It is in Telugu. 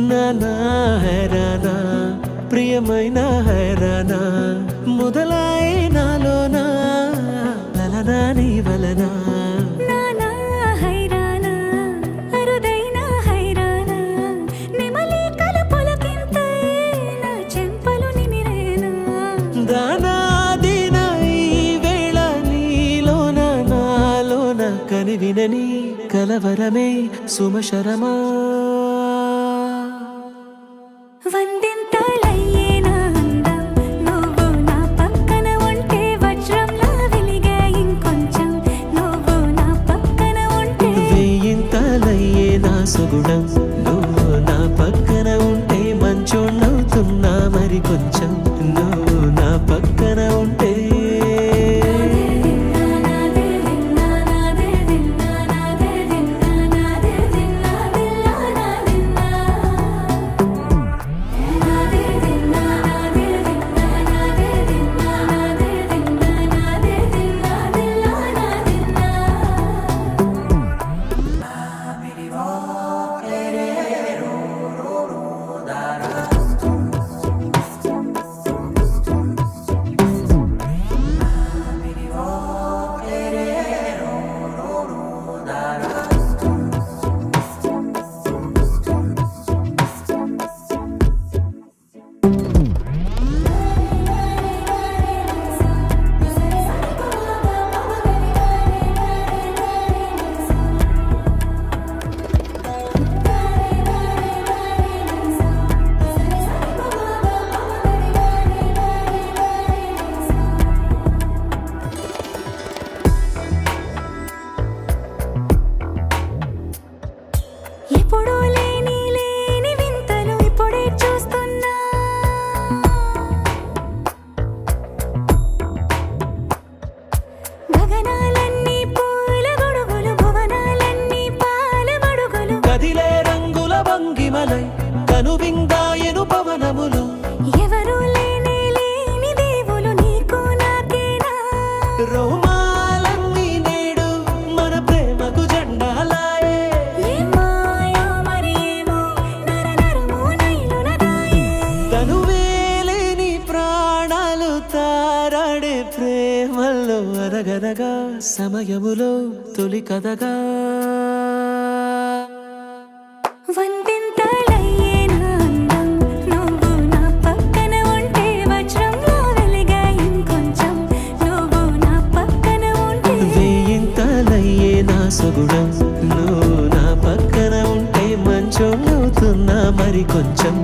నానా హైరానా ప్రియమైన హైరానా మొదలాయి నాలోనా లలనా నీ వలనా వినని కలవరమే సుమశరమా వందింతలయ్యేనా అందం నువ్వు నా పక్కన ఉంటే వజ్రంలా వెలిగే ఇంకొంచెం నువ్వు నా పక్కన ఉంటే వేయింతలయ్యేనా సుగుణం నువ్వు నా పక్కన ఉంటే మంచోణ్ణవుతున్నా మరి కొంచెం నువ్వు నా పక్కన ఉంటే ఎప్పుడూ లేని వింతలు ఇప్పుడే చూస్తున్నా గగనాలన్నీ పూల గొడుగులు భువనాలన్నీ పాల మడుగులు కదిలే రంగుల భంగిమలై కనువిందాయను పవనములు ఎవరు లేని దేవులు నీకు నాకేనా రోమాలన్నీ నేడు మన ప్రేమకు జెండాలాయే తనువేలేని ప్రాణాలు తారాడే ప్రేమల్లో అరగరగా సమయములో తొలి కథగా వందింతలయ్యేనా అందం నువ్వు నా పక్కన ఉంటే వజ్రంలా వెలిగే ఇంకొంచెం నువ్వు నా పక్కన ఉంటే వేయింతలయ్యేనా సుగుణం నువ్వు నా పక్కన ఉంటే మంచోణ్ణవుతున్నా మరి కొంచెం